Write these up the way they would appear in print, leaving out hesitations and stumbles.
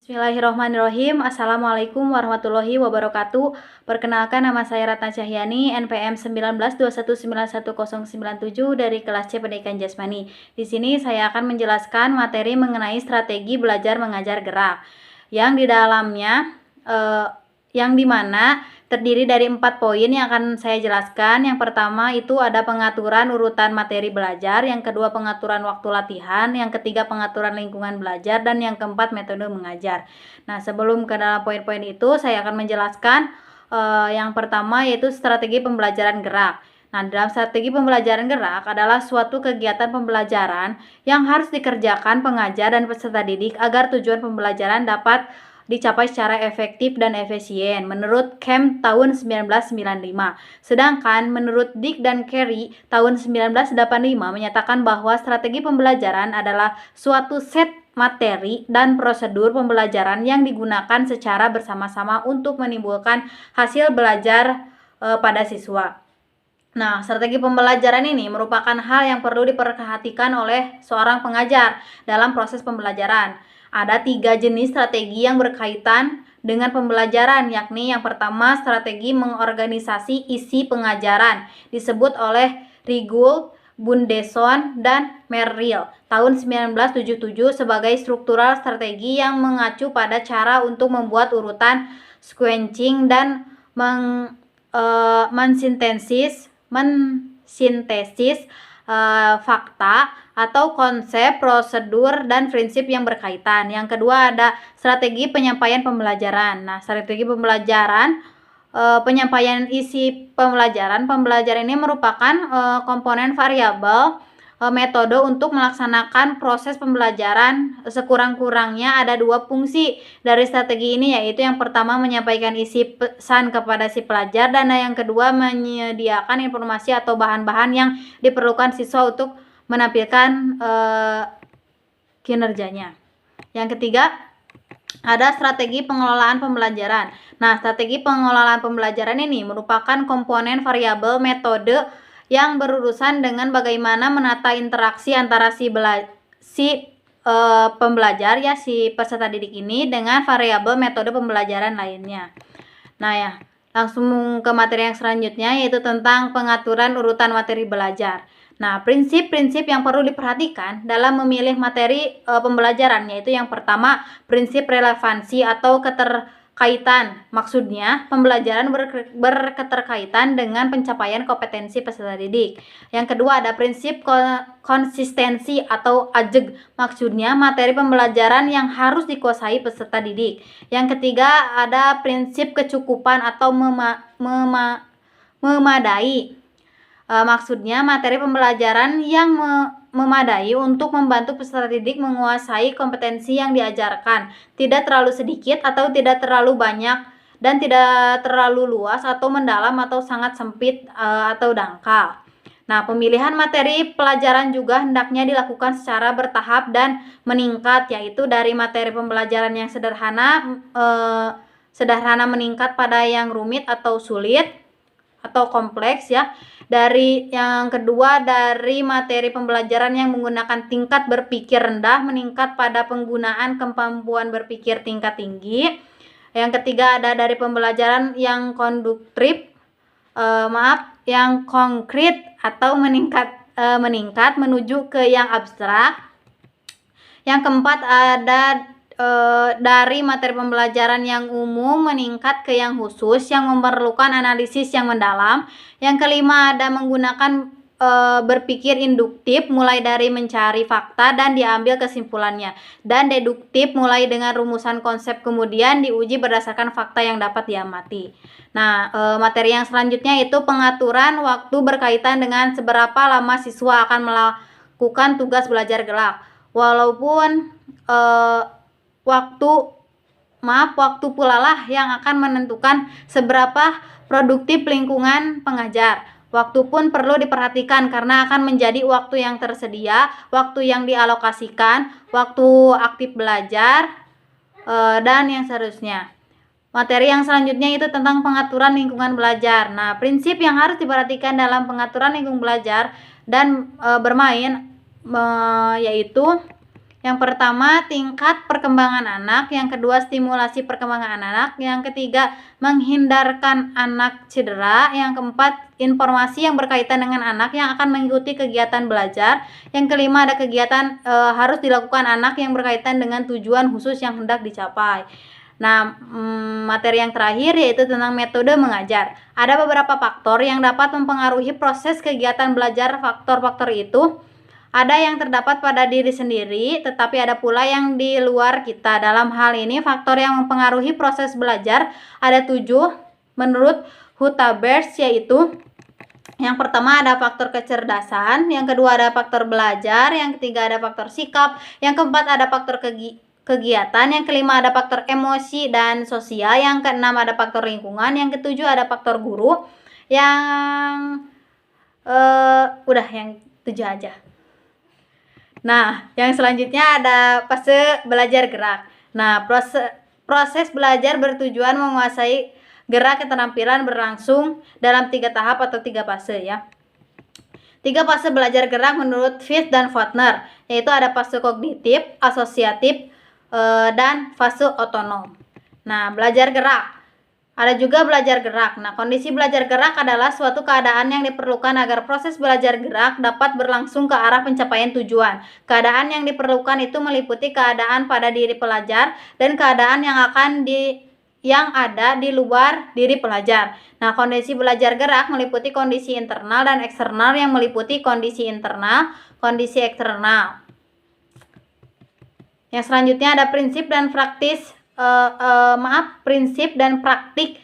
Bismillahirrahmanirrahim. Assalamualaikum warahmatullahi wabarakatuh. Perkenalkan, nama saya Ratna Cahyani, NPM 1921911097 dari kelas C Pendidikan Jasmani. Di sini saya akan menjelaskan materi mengenai strategi belajar mengajar gerak, yang di dalamnya yang dimana terdiri dari 4 poin yang akan saya jelaskan. Yang pertama itu ada pengaturan urutan materi belajar, yang kedua pengaturan waktu latihan, yang ketiga pengaturan lingkungan belajar, dan yang keempat metode mengajar. Nah, sebelum ke dalam poin-poin itu, saya akan menjelaskan yang pertama yaitu strategi pembelajaran gerak. Nah, dalam strategi pembelajaran gerak adalah suatu kegiatan pembelajaran yang harus dikerjakan pengajar dan peserta didik agar tujuan pembelajaran dapat dicapai secara efektif dan efisien menurut Kemp tahun 1995. Sedangkan menurut Dick dan Carey tahun 1985 menyatakan bahwa strategi pembelajaran adalah suatu set materi dan prosedur pembelajaran yang digunakan secara bersama-sama untuk menimbulkan hasil belajar pada siswa. Nah, strategi pembelajaran ini merupakan hal yang perlu diperhatikan oleh seorang pengajar dalam proses pembelajaran. Ada 3 jenis strategi yang berkaitan dengan pembelajaran, yakni yang pertama strategi mengorganisasi isi pengajaran, disebut oleh Rigul, Bundeson, dan Merrill tahun 1977 sebagai struktural strategi yang mengacu pada cara untuk membuat urutan sequencing dan mensintesis fakta atau konsep, prosedur, dan prinsip yang berkaitan. Yang kedua ada strategi penyampaian pembelajaran. Nah, strategi pembelajaran, penyampaian isi pembelajaran ini merupakan komponen variabel metode untuk melaksanakan proses pembelajaran. Sekurang-kurangnya ada 2 fungsi dari strategi ini, yaitu yang pertama menyampaikan isi pesan kepada si pelajar, dan yang kedua menyediakan informasi atau bahan-bahan yang diperlukan siswa untuk menampilkan kinerjanya. Yang ketiga ada strategi pengelolaan pembelajaran. Nah, strategi pengelolaan pembelajaran ini merupakan komponen variabel metode yang berurusan dengan bagaimana menata interaksi antara si pembelajar, si peserta didik ini, dengan variabel metode pembelajaran lainnya. Nah ya, langsung ke materi yang selanjutnya, yaitu tentang pengaturan urutan materi belajar. Nah, prinsip-prinsip yang perlu diperhatikan dalam memilih materi pembelajaran, yaitu yang pertama prinsip relevansi atau keterkaitan. Maksudnya, pembelajaran berketerkaitan dengan pencapaian kompetensi peserta didik. Yang kedua ada prinsip konsistensi atau AJEG. Maksudnya, materi pembelajaran yang harus dikuasai peserta didik. Yang ketiga ada prinsip kecukupan atau memadai. Maksudnya, materi pembelajaran yang memadai untuk membantu peserta didik menguasai kompetensi yang diajarkan, tidak terlalu sedikit atau tidak terlalu banyak, dan tidak terlalu luas atau mendalam atau sangat sempit atau dangkal. Nah, pemilihan materi pelajaran juga hendaknya dilakukan secara bertahap dan meningkat, yaitu dari materi pembelajaran yang sederhana meningkat pada yang rumit atau sulit atau kompleks ya. Dari yang kedua dari materi pembelajaran yang menggunakan tingkat berpikir rendah meningkat pada penggunaan kemampuan berpikir tingkat tinggi. Yang ketiga ada dari pembelajaran yang yang konkret atau meningkat menuju ke yang abstrak. Yang keempat ada dari materi pembelajaran yang umum meningkat ke yang khusus yang memerlukan analisis yang mendalam. Yang kelima ada menggunakan berpikir induktif mulai dari mencari fakta dan diambil kesimpulannya, dan deduktif mulai dengan rumusan konsep kemudian diuji berdasarkan fakta yang dapat diamati. Nah, materi yang selanjutnya itu pengaturan waktu berkaitan dengan seberapa lama siswa akan melakukan tugas belajar gerak. Walaupun waktu pula lah yang akan menentukan seberapa produktif lingkungan pengajar. Waktu pun perlu diperhatikan karena akan menjadi waktu yang tersedia, waktu yang dialokasikan, waktu aktif belajar, dan yang seterusnya. Materi yang selanjutnya itu tentang pengaturan lingkungan belajar. Nah, prinsip yang harus diperhatikan dalam pengaturan lingkungan belajar dan bermain yaitu Yang pertama, tingkat perkembangan anak. Yang kedua, stimulasi perkembangan anak. Yang ketiga, menghindarkan anak cedera. Yang keempat, informasi yang berkaitan dengan anak yang akan mengikuti kegiatan belajar. Yang kelima, ada kegiatan harus dilakukan anak yang berkaitan dengan tujuan khusus yang hendak dicapai. Nah, materi yang terakhir yaitu tentang metode mengajar. Ada beberapa faktor yang dapat mempengaruhi proses kegiatan belajar. Faktor-faktor itu ada yang terdapat pada diri sendiri, tetapi ada pula yang di luar kita. Dalam hal ini, faktor yang mempengaruhi proses belajar ada 7 menurut Hutabaers, yaitu yang pertama ada faktor kecerdasan, yang kedua ada faktor belajar, yang ketiga ada faktor sikap, yang keempat ada faktor kegiatan, yang kelima ada faktor emosi dan sosial, yang keenam ada faktor lingkungan, yang ketujuh ada faktor guru, yang udah yang 7 aja. Nah, yang selanjutnya ada fase belajar gerak. Nah, proses belajar bertujuan menguasai gerak keterampilan berlangsung dalam 3 tahap atau 3 fase ya. 3 fase belajar gerak menurut Fitz dan Faulkner, yaitu ada fase kognitif, asosiatif, dan fase otonom. Nah, belajar gerak. Ada juga belajar gerak. Nah, kondisi belajar gerak adalah suatu keadaan yang diperlukan agar proses belajar gerak dapat berlangsung ke arah pencapaian tujuan. Keadaan yang diperlukan itu meliputi keadaan pada diri pelajar dan keadaan yang ada di luar diri pelajar. Nah, kondisi belajar gerak meliputi kondisi internal dan eksternal yang meliputi kondisi internal, kondisi eksternal. Yang selanjutnya ada prinsip dan prinsip dan praktik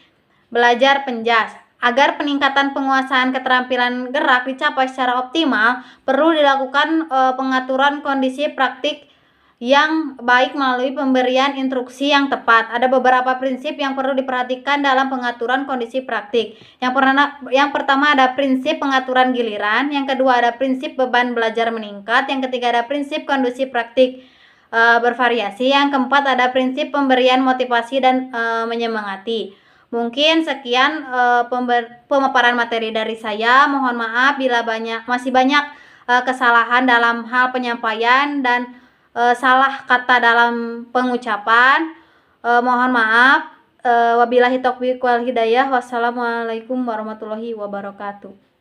belajar penjas. Agar peningkatan penguasaan keterampilan gerak dicapai secara optimal, perlu dilakukan pengaturan kondisi praktik yang baik melalui pemberian instruksi yang tepat. Ada beberapa prinsip yang perlu diperhatikan dalam pengaturan kondisi praktik. Yang pertama ada prinsip pengaturan giliran, yang kedua ada prinsip beban belajar meningkat, yang ketiga ada prinsip kondisi praktik bervariasi, yang keempat ada prinsip pemberian motivasi dan menyemangati. Mungkin sekian pemaparan materi dari saya. Mohon maaf bila masih banyak kesalahan dalam hal penyampaian dan salah kata dalam pengucapan. Mohon maaf. Wabillahi taufiq wal hidayah. Wassalamualaikum warahmatullahi wabarakatuh.